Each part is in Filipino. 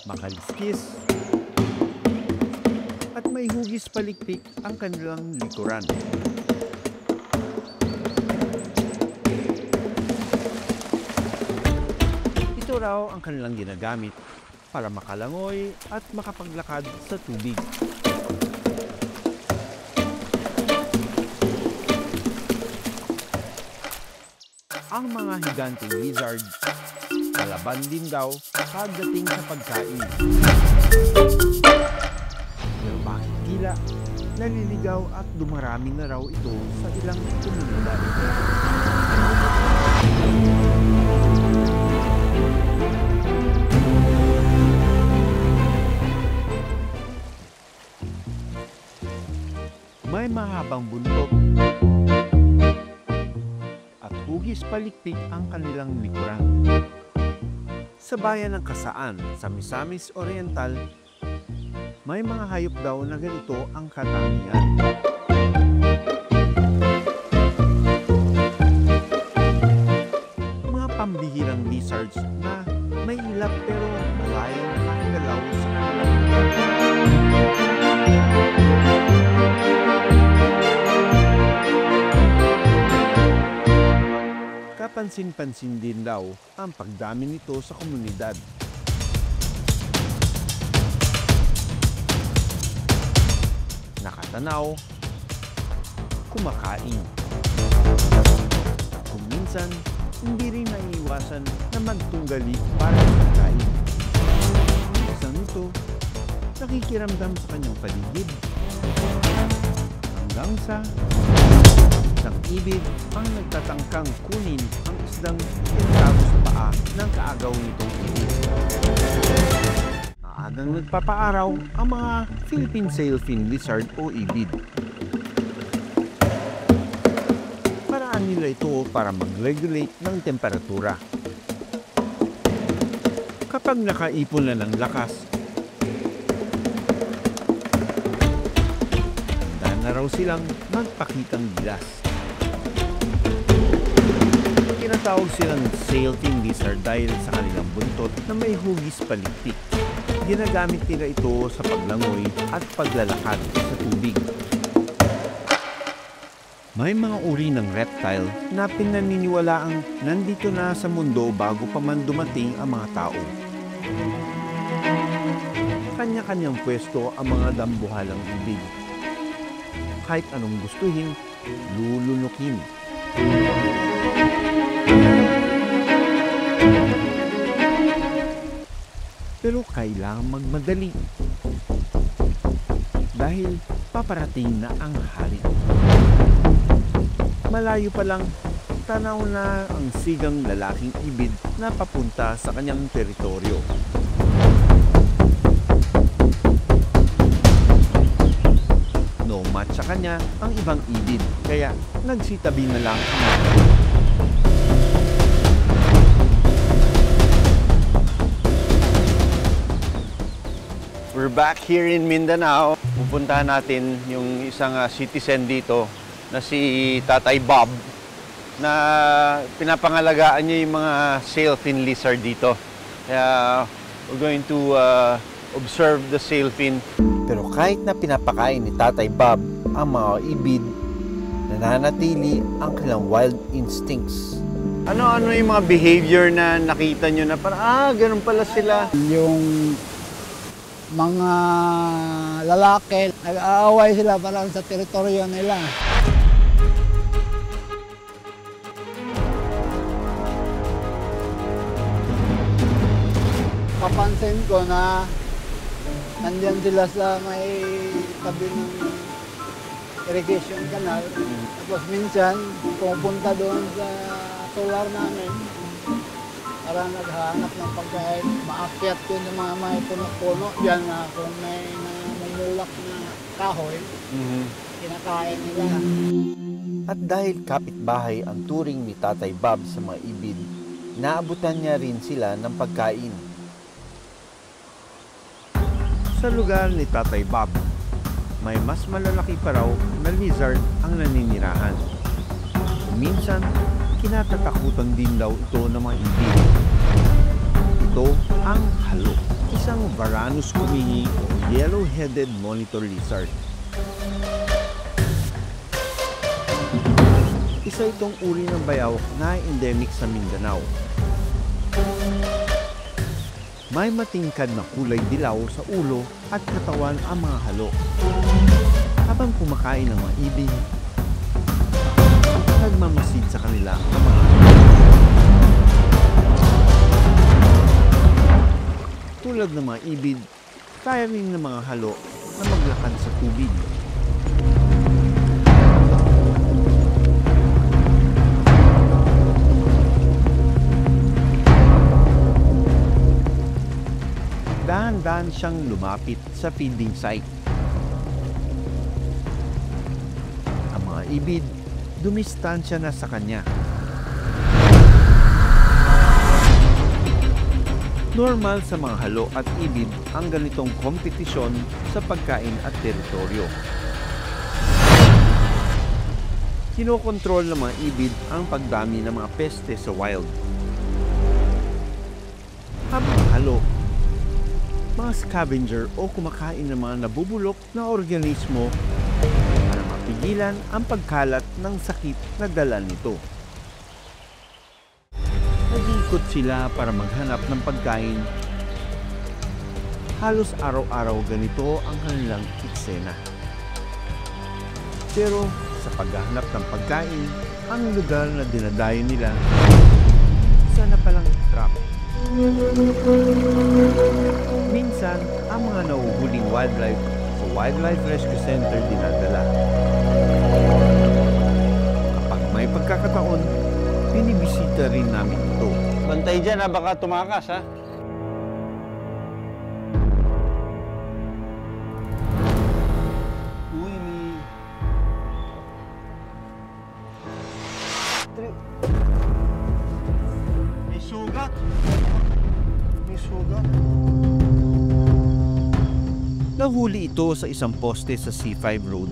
makaliskis, at may hugis palikpik ang kanilang likuran. Ito raw ang kanilang ginagamit para makalangoy at makapaglakad sa tubig. Ang mga higanteng lizard, kalaban din daw pagdating sa pagkain. Pero bakit tila naliligaw at dumarami na raw ito sa ilang komunidad? May mahabang buntot at hugis palikpik ang kanilang likuran. Sa bayan ng Kasaan sa Misamis Oriental, may mga hayop daw na ganito ang katangian. Mga pambihirang lizards na may ilap pero malayang nakagalaw sa kanilang lugar. Kapansin-pansin din daw ang pagdami nito sa komunidad. Nakatanaw, kumakain. Kung minsan, hindi rin naiiwasan na magtunggali para sa pagkain. Isang nito, nakikiramdam sa kanyang paligid. Hanggang sa isang ibig ang nagtatangkang kunin ang isdang tinatago sa paa ng kaagaw nitong ibig. Maagang nagpapaaraw ang mga Philippine sailfin lizard o ibid. Paraan nila ito para mag-regulate ng temperatura. Kapag nakaipon na ng lakas, handa na raw silang magpakitang gilas. Tinatawag silang sailfin lizard dahil sa kanilang buntot na may hugis palikpik. Ginagamit nila ito sa paglangoy at paglalakad sa tubig. May mga uri ng reptile na pinaniniwalaang nandito na sa mundo bago pa man dumating ang mga tao. Kanya-kanyang pwesto ang mga dambuhalang ibig. Kahit anong gustuhin, lulunukin. Pero kailangang magmadali dahil paparating na ang hari. Malayo pa lang, tanaw na ang sigang lalaking ibid na papunta sa kanyang teritoryo. No match sa kanya ang ibang ibid, kaya nagsitabi na lang ang mga. We're back here in Mindanao. Pupuntahan natin yung isang citizen dito na si Tatay Bob na pinapangalagaan niya yung mga sailfin lizard dito. Kaya we're going to observe the sailfin. Pero kahit na pinapakain ni Tatay Bob ang mga ibid, nananatili ang kanilang wild instincts. Ano-ano yung mga behavior na nakita nyo na parang, ganun pala sila? Yung mga lalaki, nag-aaway sila parang sa teritoryo nila. Papansin ko na nandyan sila sa may tabi ng irrigation canal. Tapos minsan, pupunta doon sa solar namin para naghahanap ng pagkain. Maakyat yun ng mga may puno-puno dyan na kung may namumulak na kahoy, kinakain nila. At dahil kapitbahay ang turing ni Tatay Bob sa mga ibid, naabutan niya rin sila ng pagkain. Sa lugar ni Tatay Bob, may mas malalaki pa raw na lizard ang naninirahan. Minsan, kinatatakutan din daw ito ng mga ibig. Ito ang halo, isang Varanus kumihi o yellow-headed monitor lizard. Isa itong uri ng bayawak na endemic sa Mindanao. May matingkad na kulay dilaw sa ulo at katawan ang mga halo. Habang kumakain ng mga ibig, nagmamasid sa kanila ang mga halo. Tulad ng mga ibig, kaya rin ng mga halo na maglakad sa tubig. Dahan-dahan siyang lumapit sa feeding site. Ang mga ibid, dumistansya na sa kanya. Normal sa mga halo at ibid ang ganitong kompetisyon sa pagkain at teritoryo. Kinokontrol ng mga ibid ang pagdami ng mga peste sa wild. Habang halo, mga scavenger o kumakain ng mga nabubulok na organismo para mapigilan ang pagkalat ng sakit na dala nito. Nag-iikot sila para maghanap ng pagkain. Halos araw-araw ganito ang kanilang eksena. Pero sa paghahanap ng pagkain, ang lugar na dinadayo nila, isa na palang trap. Minsan, ang mga nahuhuling wildlife sa Wildlife Rescue Center dinadala. Kapag may pagkakataon, binibisita rin namin ito. Bantay dyan ha, baka tumakas ha. Uy, may sugat. May sugat. Nahuli ito sa isang poste sa C5 Road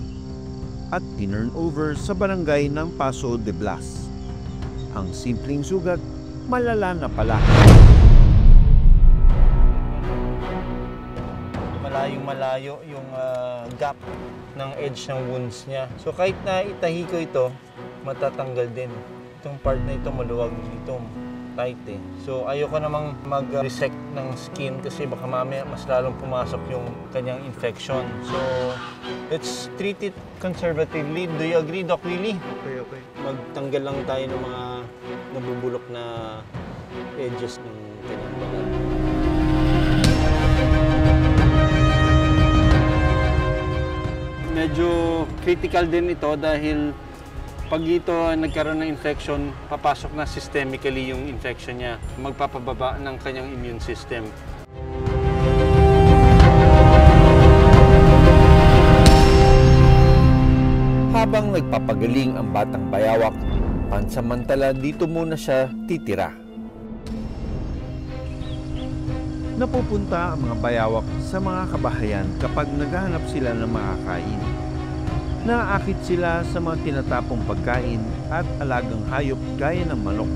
at tinurn over sa barangay ng Paso de Blas. Ang simpleng sugat, malala na pala. Malayong-malayo yung gap ng edge ng wounds niya. So kahit na itahi ko ito, matatanggal din. Itong part na ito maluwag dito. Tight eh. So ayoko namang mag-resect ng skin kasi baka mamaya mas lalong pumasok yung kanyang infection. So let's treat it conservatively. Do you agree, Doc Willie? Okay. Magtanggal lang tayo ng mga nabubulok na edges ng kanyang balat. Medyo critical din ito dahil pag ito nagkaroon ng infection, papasok na systemically yung infection niya. Magpapababa ng kanyang immune system. Habang nagpapagaling ang batang bayawak, pansamantala dito muna siya titira. Napupunta ang mga bayawak sa mga kabahayan kapag naghahanap sila ng makakain. Naaakit sila sa mga tinatapong pagkain at alagang hayop gaya ng manok.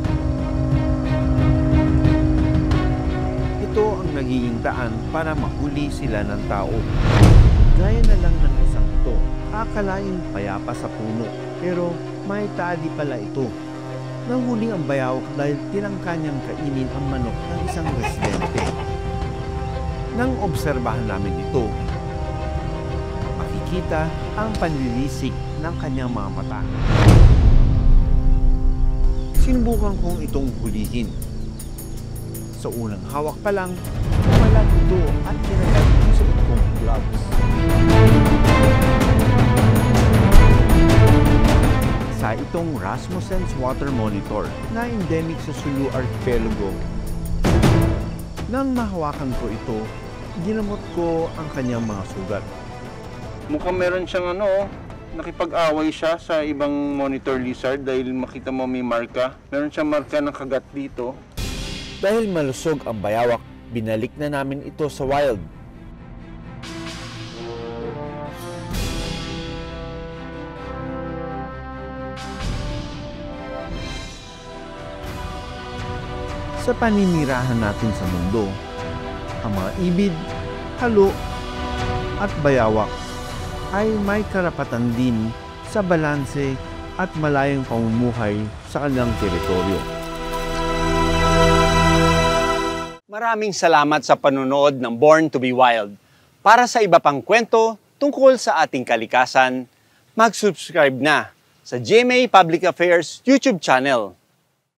Ito ang nagiging daan para mahuli sila ng tao. Gaya na lang ng isang ito, akalain payapa sa puno, pero may tali pala ito. Nahuli ang bayawak dahil tinangka niyang kainin ang manok ng isang residente. Nang obserbahan namin ito, makikita ang panlilisik ng kanyang mga mata. Sinubukan kong itong hulihin. Sa unang hawak pa lang, umalag ito at kinagat ang suot kong gloves. Sa itong Rasmussen's water monitor na endemic sa Sulu Archipelago. Nang mahawakan ko ito, ginamot ko ang kanyang mga sugat. Mukhang meron siyang nakipag-away siya sa ibang monitor lizard dahil makita mo may marka. Meron siyang marka ng kagat dito. Dahil malusog ang bayawak, binalik na namin ito sa wild. Sa sa paninirahan natin sa mundo. Ang mga ibid, halo, at bayawak ay may karapatan din sa balanse at malayang pamumuhay sa kanilang teritoryo. Maraming salamat sa panonood ng Born to be Wild. Para sa iba pang kwento tungkol sa ating kalikasan, mag-subscribe na sa GMA Public Affairs YouTube channel.